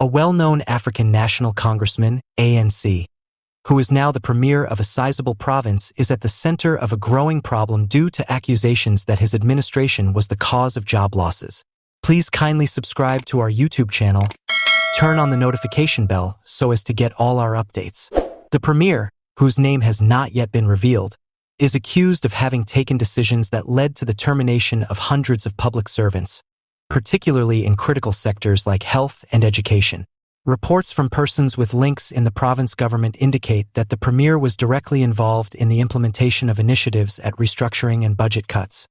a well-known African National Congressman, ANC, who is now the premier of a sizable province, is at the center of a growing problem due to accusations that his administration was the cause of job losses. Please kindly subscribe to our YouTube channel, turn on the notification bell so as to get all our updates. The premier, whose name has not yet been revealed, is accused of having taken decisions that led to the termination of hundreds of public servants, particularly in critical sectors like health and education. Reports from persons with links in the province government indicate that the premier was directly involved in the implementation of initiatives at restructuring and budget cuts,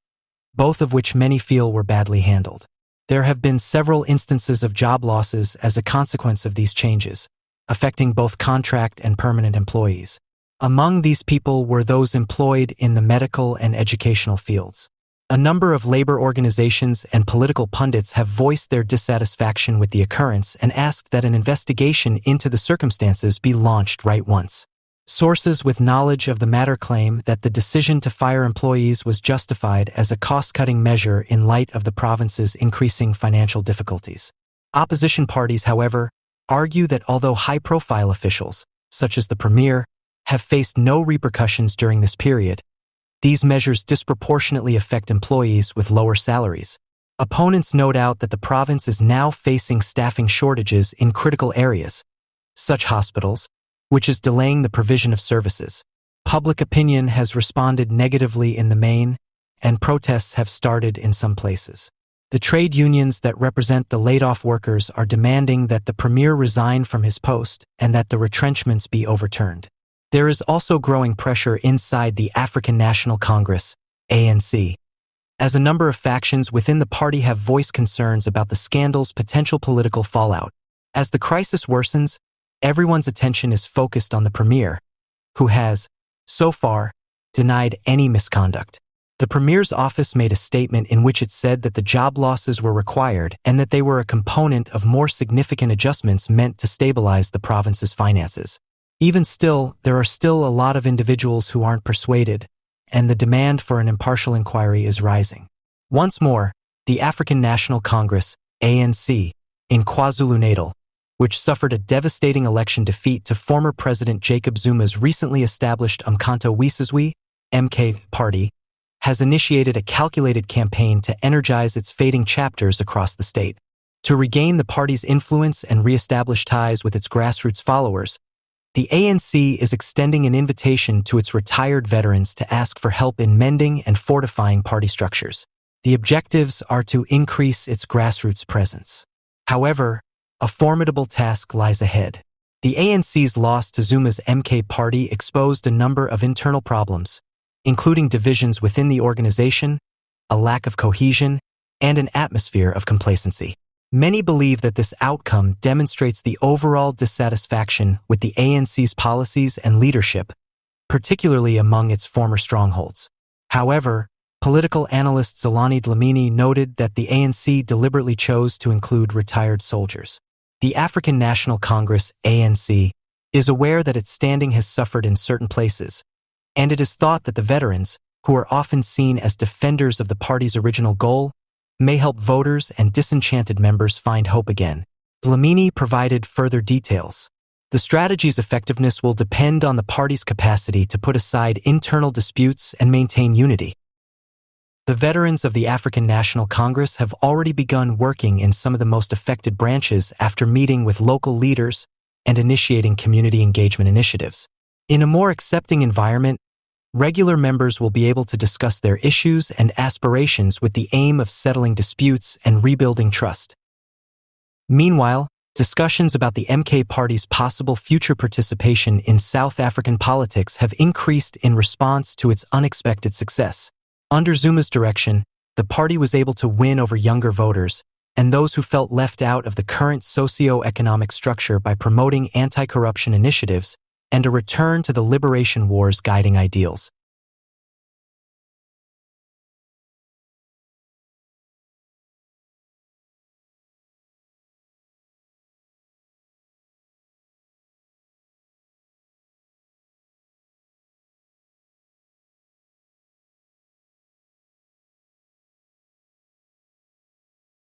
both of which many feel were badly handled. There have been several instances of job losses as a consequence of these changes, affecting both contract and permanent employees. Among these people were those employed in the medical and educational fields. A number of labor organizations and political pundits have voiced their dissatisfaction with the occurrence and asked that an investigation into the circumstances be launched right once. Sources with knowledge of the matter claim that the decision to fire employees was justified as a cost-cutting measure in light of the province's increasing financial difficulties. Opposition parties, however, argue that although high-profile officials, such as the premier, have faced no repercussions during this period, these measures disproportionately affect employees with lower salaries. Opponents note out that the province is now facing staffing shortages in critical areas, such hospitals, which is delaying the provision of services. Public opinion has responded negatively in the main, and protests have started in some places. The trade unions that represent the laid-off workers are demanding that the premier resign from his post and that the retrenchments be overturned. There is also growing pressure inside the African National Congress, ANC, as a number of factions within the party have voiced concerns about the scandal's potential political fallout. As the crisis worsens, everyone's attention is focused on the premier, who has, so far, denied any misconduct. The premier's office made a statement in which it said that the job losses were required and that they were a component of more significant adjustments meant to stabilize the province's finances. Even still, there are still a lot of individuals who aren't persuaded, and the demand for an impartial inquiry is rising. Once more, the African National Congress, ANC, in KwaZulu-Natal, which suffered a devastating election defeat to former President Jacob Zuma's recently established Umkhonto weSizwe (MK) party, has initiated a calculated campaign to energize its fading chapters across the state. To regain the party's influence and reestablish ties with its grassroots followers, the ANC is extending an invitation to its retired veterans to ask for help in mending and fortifying party structures. The objectives are to increase its grassroots presence. However, a formidable task lies ahead. The ANC's loss to Zuma's MK party exposed a number of internal problems, including divisions within the organization, a lack of cohesion, and an atmosphere of complacency. Many believe that this outcome demonstrates the overall dissatisfaction with the ANC's policies and leadership, particularly among its former strongholds. However, political analyst Zolani Dlamini noted that the ANC deliberately chose to include retired soldiers. The African National Congress, ANC, is aware that its standing has suffered in certain places, and it is thought that the veterans, who are often seen as defenders of the party's original goal, may help voters and disenchanted members find hope again. Dlamini provided further details. The strategy's effectiveness will depend on the party's capacity to put aside internal disputes and maintain unity. The veterans of the African National Congress have already begun working in some of the most affected branches after meeting with local leaders and initiating community engagement initiatives. In a more accepting environment, regular members will be able to discuss their issues and aspirations with the aim of settling disputes and rebuilding trust. Meanwhile, discussions about the MK party's possible future participation in South African politics have increased in response to its unexpected success. Under Zuma's direction, the party was able to win over younger voters and those who felt left out of the current socio-economic structure by promoting anti-corruption initiatives and a return to the liberation war's guiding ideals.